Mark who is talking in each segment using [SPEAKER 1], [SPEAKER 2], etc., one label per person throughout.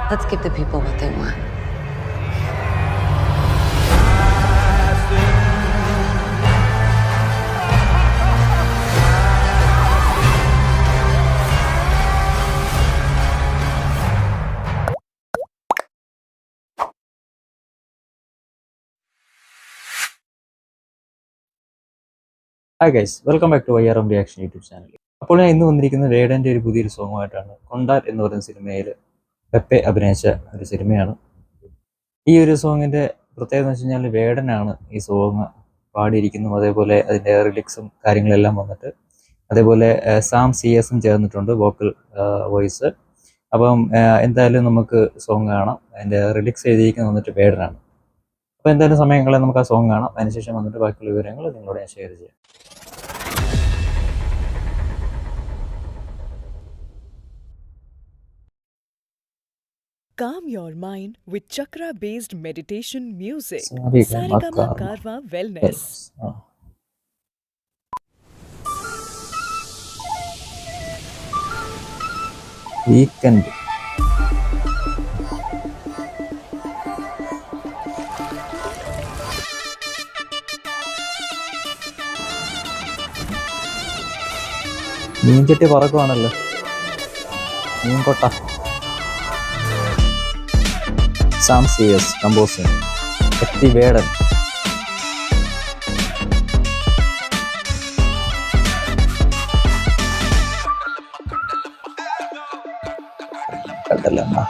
[SPEAKER 1] Let's give the people what they want.
[SPEAKER 2] Hi guys, welcome back to YRM reaction YouTube channel. അപ്പോൾ ഞാൻ ഇന്ന് വന്നിരിക്കുന്നത് വേടൻ്റെ ഒരു പുതിയൊരു സോങ്ങുമായിട്ടാണ്. കൊണ്ടാൽ എന്ന് പറയുന്ന സിനിമയിൽ പെപ്പെ അഭിനയിച്ച ഒരു സിനിമയാണ്. ഈ ഒരു സോങ്ങിൻ്റെ പ്രത്യേകത എന്ന് വെച്ച് കഴിഞ്ഞാൽ വേടനാണ് ഈ സോങ് പാടിയിരിക്കുന്നതും അതേപോലെ അതിൻ്റെ റിലിക്സും കാര്യങ്ങളെല്ലാം വന്നിട്ട്, അതേപോലെ സാം CS ചേർന്നിട്ടുണ്ട് വോക്കൽ വോയിസ്. അപ്പം എന്തായാലും നമുക്ക് സോങ് കാണാം. അതിൻ്റെ റിലിക്സ് എഴുതിയിരിക്കുന്നത് വന്നിട്ട് വേടനാണ്. അപ്പോൾ എന്തായാലും സമയങ്ങളെ നമുക്ക് ആ സോങ് കാണാം. അതിനുശേഷം വന്നിട്ട് ബാക്കിയുള്ള വിവരങ്ങൾ നിങ്ങളോട് ഞാൻ ഷെയർ ചെയ്യാം.
[SPEAKER 3] Calm your mind with chakra-based meditation music.
[SPEAKER 2] Sarigama
[SPEAKER 3] Sarigama Karma Wellness.
[SPEAKER 2] Weekend മീൻചട്ടി പറക്കുവാണല്ലോ, മീൻകൊട്ട. സാം CS കമ്പോസിംഗ്, എത്തി വേടൻ. കടലമ്മ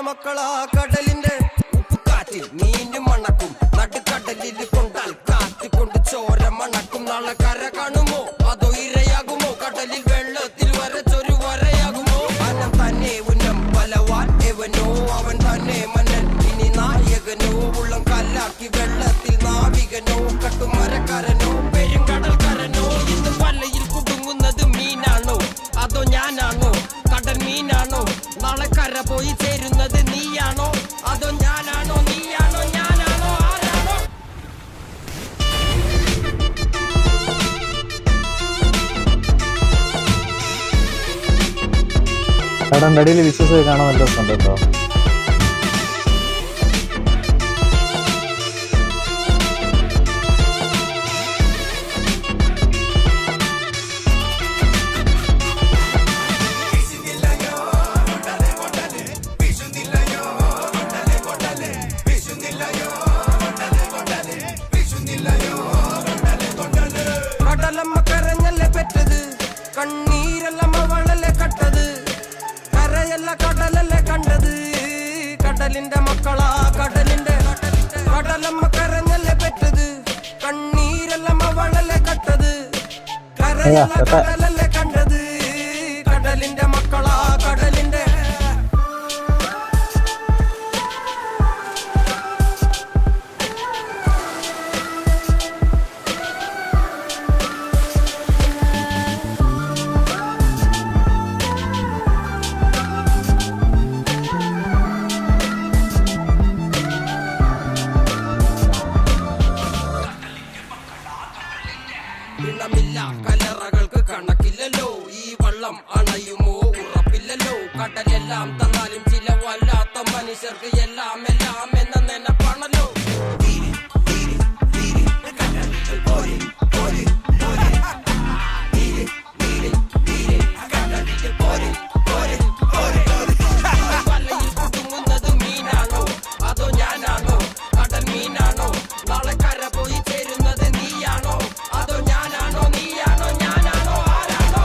[SPEAKER 4] മക്കളാ കടലിന്റെ ഉപ്പുകാറ്റിൽ മീനും മണക്കും, നടുക്കടലിൽ കൊണ്ടാൽ കാറ്റ് കൊണ്ട് ചോര മണക്കും. നാളെ കര കാണുമോ അതോ ഇരയാകുമോ? കടലിൽ വെള്ളത്തിൽ വരച്ചൊരു വരയാകുമോ? അനം തന്നെ ഉന്നം ബലവാൻ എവനോ, അവൻ തന്നെ മന്നൻ ഇനി നായകനോ. ഉള്ളം കല്ലാക്കി വെള്ളത്തിൽ നാവികനോ, കട്ടുമരക്കാരനോ പെരുങ്കടൽക്കാരനോ. ഇന്ന് വലയിൽ കുടുങ്ങുന്നത് മീനാണോ അതോ ഞാനാണോ? കടൽ മീനാണോ? നാളെ കര പോയി ചേരുന്നത് നീയാണോ അതോ ഞാനാണോ? നീയാണോ ഞാനാണോ ആരാണോ?
[SPEAKER 2] കടന്റെ അടിയിൽ വിശ്വസിച്ച് കാണാൻ നല്ല രസമുണ്ട് കേട്ടോ.
[SPEAKER 4] കടലമ്മ കരഞ്ഞല്ലേ പെറ്റത്, കണ്ണീരല്ലമ്മ വളല്ലേ കട്ടത്. കരയല്ല കടലല്ലേ കണ്ടത്, കടലിന്റെ മക്കളാ കടലിന്റെ. കടലമ്മ കരഞ്ഞല്ലേ പെറ്റത്, കണ്ണീരല്ലമ്മ വളല്ലേ കട്ടത്. കരയല്ല കടലല്ലേ കണ്ടത്, കടലിന്റെ മക്കളാ കടലിന്റെ. കലറകൾക്ക് കണക്കില്ലല്ലോ, ഈ വള്ളം അണയുമോ ഉറപ്പില്ലല്ലോ. കടലെല്ലാം തന്നാലും ചില വല്ലാത്ത മനുഷ്യർക്ക് എല്ലാം എല്ലാം എന്ന നെനപ്പാണല്ലോ. വലയിൽ കുടുങ്ങുന്നത് മീനാണോ അതോ ഞാനാണോ? കടൽ മീനാണോ? നാളെ കര പോയി ചേരുന്നത് നീയാണോ അതോ ഞാനാണോ? നീയാണോ ഞാനാണോ ആരാണോ?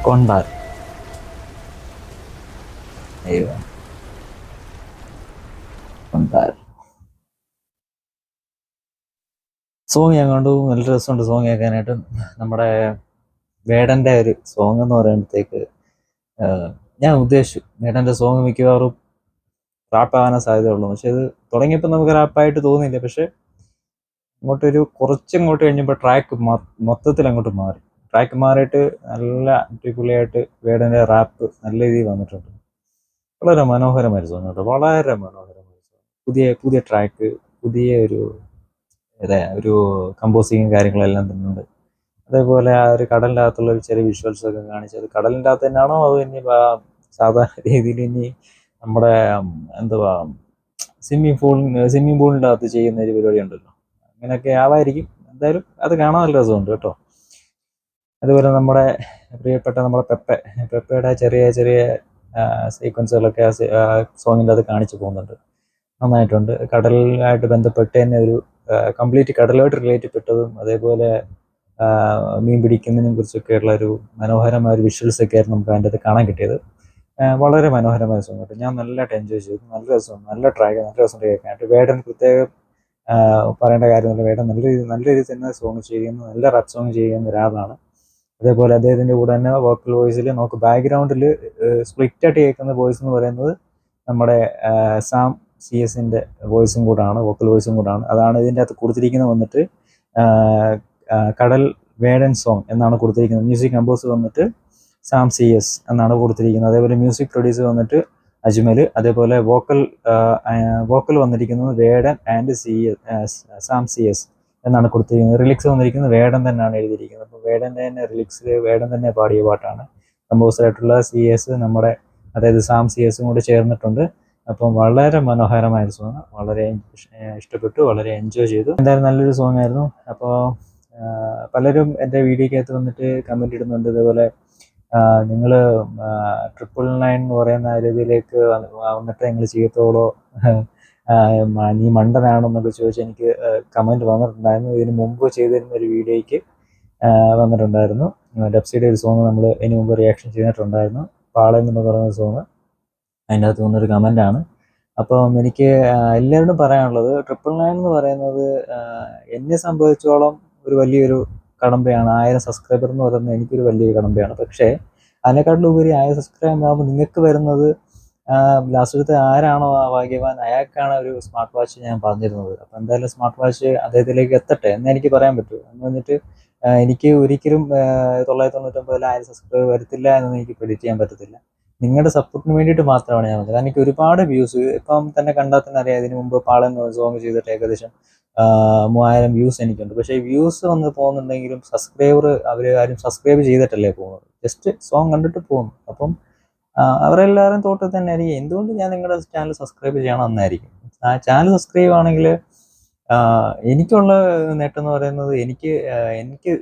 [SPEAKER 2] കൊണ്ടാൽ. അയ്യോ, കൊണ്ടാൽ സോങ് ഞാൻ കണ്ടു. നല്ല രസമുണ്ട് സോങ് കേൾക്കാനായിട്ട്. നമ്മുടെ വേടൻ്റെ ഒരു സോങ് എന്ന് പറയുമ്പോഴത്തേക്ക് ഞാൻ ഉദ്ദേശിച്ചു വേടൻ്റെ സോങ് മിക്കവാറും റാപ്പാകാനേ സാധ്യതയുള്ളൂ. പക്ഷെ ഇത് തുടങ്ങിയപ്പോൾ നമുക്ക് റാപ്പായിട്ട് തോന്നിയില്ല. പക്ഷെ കുറച്ചിങ്ങോട്ട് കഴിഞ്ഞപ്പോൾ ട്രാക്ക് മൊത്തത്തിൽ അങ്ങോട്ട് മാറി. ട്രാക്ക് മാറിയിട്ട് നല്ല അടിപൊളിയായിട്ട് വേടൻ്റെ റാപ്പ് നല്ല രീതിയിൽ വന്നിട്ടുണ്ട്. വളരെ മനോഹരമായ സോങ് കേട്ടോ, വളരെ മനോഹരമായ സോങ്. പുതിയ ട്രാക്ക്, പുതിയ ഒരു കമ്പോസിങ്ങും കാര്യങ്ങളെല്ലാം തന്നെയുണ്ട്. അതേപോലെ ആ ഒരു കടലിൻ്റെ അകത്തുള്ള ഒരു ചെറിയ വിഷ്വൽസൊക്കെ കാണിച്ചത് കടലിൻ്റെ അകത്ത് തന്നെയാണോ അതോ ഇനി സാധാരണ രീതിയിൽ ഇനി നമ്മുടെ എന്തുവാ സ്വിമ്മിങ് പൂളിൻ്റെ അകത്ത് ചെയ്യുന്ന ഒരു പരിപാടി ഉണ്ടല്ലോ, അങ്ങനെയൊക്കെ ആവായിരിക്കും. എന്തായാലും അത് കാണാൻ നല്ല രസമുണ്ട് കേട്ടോ. അതുപോലെ നമ്മുടെ പ്രിയപ്പെട്ട നമ്മുടെ പെപ്പയുടെ ചെറിയ ചെറിയ സീക്വൻസുകളൊക്കെ സോങ്ങിൻ്റെ അത് കാണിച്ചു പോകുന്നുണ്ട്. നന്നായിട്ടുണ്ട്. കടലുമായിട്ട് ബന്ധപ്പെട്ട് തന്നെ ഒരു കംപ്ലീറ്റ് കടലുമായിട്ട് റിലേറ്റ് പെട്ടതും അതേപോലെ മീൻ പിടിക്കുന്നതിനെ കുറിച്ചൊക്കെയുള്ള ഒരു മനോഹരമായ ഒരു വിഷ്വൽസൊക്കെ ആയിരുന്നു നമുക്ക് അതിൻ്റെ അത് കാണാൻ കിട്ടിയത്. വളരെ മനോഹരമായ സോങ് കേട്ടോ. ഞാൻ നല്ലതായിട്ട് എൻജോയ് ചെയ്തു. നല്ല രസമാണ്, നല്ല ട്രാക്ക്, നല്ല രസം കേൾക്കാനായിട്ട്. വേടൻ പ്രത്യേകം പറയേണ്ട കാര്യമൊന്നുമില്ല. വേടൻ നല്ല രീതിയിൽ തന്നെ സോങ് ചെയ്യുന്ന, നല്ല റാപ്പ് സോങ് ചെയ്യുന്ന ഒരാളാണ്. അതേപോലെ അദ്ദേഹത്തിൻ്റെ കൂടെ തന്നെ വോക്കൽ വോയിസിൽ നമുക്ക് ബാക്ക്ഗ്രൗണ്ടിൽ സ്പ്ലിറ്റായിട്ട് കേൾക്കുന്ന വോയിസ് എന്ന് പറയുന്നത് നമ്മുടെ സാം CS-ൻ്റെ വോയിസും കൂടാണ്, വോക്കൽ വോയിസും കൂടാണ്. അതാണ് ഇതിൻ്റെ അകത്ത് കൊടുത്തിരിക്കുന്നത്. വന്നിട്ട് കടൽ വേടൻ സോങ് എന്നാണ് കൊടുത്തിരിക്കുന്നത്. മ്യൂസിക് കമ്പോസ് വന്നിട്ട് സാം CS എന്നാണ് കൊടുത്തിരിക്കുന്നത്. അതേപോലെ മ്യൂസിക് പ്രൊഡ്യൂസർ വന്നിട്ട് അജ്മൽ. അതേപോലെ വോക്കൽ വന്നിരിക്കുന്നത് വേടൻ ആൻഡ് സാം CS എന്നാണ് കൊടുത്തിരിക്കുന്നത്. റിലിക്സ് വന്നിരിക്കുന്നത് വേടൻ തന്നെയാണ് എഴുതിയിരിക്കുന്നത്. അപ്പോൾ വേടൻ്റെ തന്നെ റിലിക്സിൽ വേടൻ തന്നെ പാടിയ പാട്ടാണ്. കമ്പോസറായിട്ടുള്ള CS നമ്മുടെ അതായത് സാം CS കൂടെ ചേർന്നിട്ടുണ്ട്. അപ്പം വളരെ മനോഹരമായ സോങ്, വളരെ ഇഷ്ടപ്പെട്ടു, വളരെ എൻജോയ് ചെയ്തു. എന്തായാലും നല്ലൊരു സോങ് ആയിരുന്നു. അപ്പോൾ പലരും എൻ്റെ വീഡിയോക്കകത്ത് വന്നിട്ട് കമൻ്റ് ഇടുന്നുണ്ട്. ഇതേപോലെ നിങ്ങൾ 999 എന്ന് പറയുന്ന രീതിയിലേക്ക് വന്നിട്ട് നിങ്ങൾ ചെയ്യത്തോളോ, നീ മണ്ടനാണെന്നൊക്കെ ചോദിച്ച് എനിക്ക് കമൻറ്റ് വന്നിട്ടുണ്ടായിരുന്നു. ഇതിന് മുമ്പ് ചെയ്തിരുന്ന ഒരു വീഡിയോയ്ക്ക് വന്നിട്ടുണ്ടായിരുന്നു. ഡബ്സിയുടെ ഒരു സോങ് നമ്മൾ ഇതിന് മുമ്പ് റിയാക്ഷൻ ചെയ്തിട്ടുണ്ടായിരുന്നു, പാളയം എന്ന് പറയുന്ന സോങ്. അതിൻ്റെ അകത്ത് വന്നൊരു കമൻ്റാണ്. അപ്പം എനിക്ക് എല്ലാവരോടും പറയാനുള്ളത് 999 എന്ന് പറയുന്നത് എന്നെ സംബന്ധിച്ചോളം ഒരു വലിയൊരു കടമ്പയാണ്. 1000 സബ്സ്ക്രൈബർ എന്ന് പറയുന്നത് എനിക്കൊരു വലിയൊരു കടമ്പയാണ്. പക്ഷേ അതിനെക്കാട്ടിലുപരി 1000 സബ്സ്ക്രൈബർ ആകുമ്പോൾ നിങ്ങൾക്ക് വരുന്നത് ലാസ്റ്റത്തെ ആരാണോ ആ ഭാഗ്യവാൻ അയാൾക്കാണ് ഒരു സ്മാർട്ട് വാച്ച് ഞാൻ പറഞ്ഞിരുന്നത്. അപ്പം എന്തായാലും സ്മാർട്ട് വാച്ച് അദ്ദേഹത്തിലേക്ക് എത്തട്ടെ എന്ന് എനിക്ക് പറയാൻ പറ്റൂ. എന്ന് പറഞ്ഞിട്ട് എനിക്ക് ഒരിക്കലും 999 1000 സബ്സ്ക്രൈബർ വരത്തില്ല എന്നൊന്നും എനിക്ക് പ്രെഡിക്റ്റ് ചെയ്യാൻ പറ്റത്തില്ല. നിങ്ങളുടെ സപ്പോർട്ടിന് വേണ്ടിയിട്ട് മാത്രമാണ് ഞാൻ വന്നത്. കാരണം എനിക്ക് ഒരുപാട് വ്യൂസ് ഇപ്പം തന്നെ കണ്ടാൽ തന്നെ അറിയാം. ഇതിന് മുമ്പ് പാളൻ സോങ് ചെയ്തിട്ട് ഏകദേശം 3000 വ്യൂസ് എനിക്കുണ്ട്. പക്ഷേ ഈ വ്യൂസ് വന്ന് പോകുന്നുണ്ടെങ്കിലും അവർ ആരും സബ്സ്ക്രൈബ് ചെയ്തിട്ടല്ലേ പോകുന്നത്, ജസ്റ്റ് സോങ് കണ്ടിട്ട് പോകുന്നു. അപ്പം അവരെല്ലാവരും തോട്ടത്തിൽ തന്നെ ആയിരിക്കും. എന്തുകൊണ്ട് ഞാൻ നിങ്ങളുടെ ചാനൽ സബ്സ്ക്രൈബ് ചെയ്യണം എന്നായിരിക്കും. ആ ചാനൽ സബ്സ്ക്രൈബ് ആണെങ്കിൽ എനിക്കുള്ള നേട്ടം എന്ന് പറയുന്നത് എനിക്ക്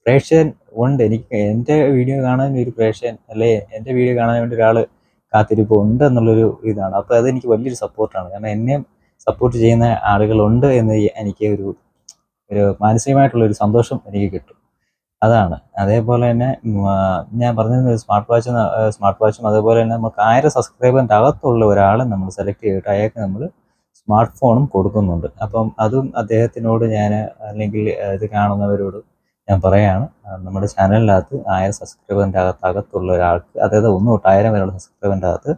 [SPEAKER 2] പ്രേക്ഷകൻ ഉണ്ട്. എനിക്ക് എൻ്റെ വീഡിയോ കാണാൻ ഒരു പ്രേക്ഷകൻ അല്ലെ എൻ്റെ വീഡിയോ കാണാൻ വേണ്ടി ഒരാൾ കാത്തിരിപ്പ് ഉണ്ട് എന്നുള്ളൊരു ഇതാണ്. അപ്പോൾ അതെനിക്ക് വലിയൊരു സപ്പോർട്ടാണ്. കാരണം എന്നെ സപ്പോർട്ട് ചെയ്യുന്ന ആളുകളുണ്ട് എന്ന് എനിക്ക് ഒരു മാനസികമായിട്ടുള്ളൊരു സന്തോഷം എനിക്ക് കിട്ടും. അതാണ്. അതേപോലെ തന്നെ ഞാൻ പറഞ്ഞിരുന്നത് സ്മാർട്ട് വാച്ചും അതേപോലെ തന്നെ നമുക്ക് 1000 സബ്സ്ക്രൈബറിൻ്റെ അകത്തുള്ള ഒരാളെ നമ്മൾ സെലക്ട് ചെയ്തിട്ട് അയാൾക്ക് നമ്മൾ സ്മാർട്ട് ഫോണും കൊടുക്കുന്നുണ്ട്. അപ്പം അതും അദ്ദേഹത്തിനോട് ഞാൻ അല്ലെങ്കിൽ ഇത് കാണുന്നവരോട് ഞാൻ പറയാണ്, നമ്മുടെ ചാനലിനകത്ത് 1000 സബ്സ്ക്രൈബറിൻ്റെ അകത്തുള്ള ഒരാൾക്ക്, അതായത് 1 തൊട്ട് 1000 വരെയുള്ള സബ്സ്ക്രൈബറിൻ്റെ അകത്ത്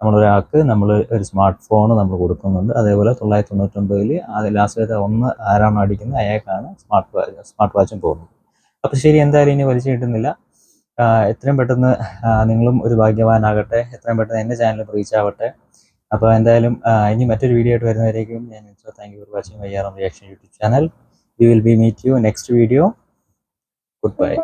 [SPEAKER 2] നമ്മളൊരാൾക്ക് നമ്മൾ ഒരു സ്മാർട്ട് ഫോൺ നമ്മൾ കൊടുക്കുന്നുണ്ട്. അതേപോലെ 999 ലാസ്റ്റ് 1 ആരാണ് അടിക്കുന്നത് അയാൾക്കാണ് സ്മാർട്ട് വാച്ചും പോകുന്നത്. അപ്പോൾ ശരി, എന്തായാലും ഇനി വലിച്ചു കിട്ടുന്നില്ല. എത്രയും പെട്ടെന്ന് നിങ്ങളും ഒരു ഭാഗ്യവാനാകട്ടെ, എത്രയും പെട്ടെന്ന് എൻ്റെ ചാനൽ റീച്ച് ആവട്ടെ. അപ്പോൾ എന്തായാലും ഇനി മറ്റൊരു വീഡിയോ ആയിട്ട് വരുന്നവരേക്കും ഞാൻ താങ്ക് യു ഫോർ വാച്ചിങ് വയ്യാറം reaction YouTube channel. We will meet you next video. Goodbye.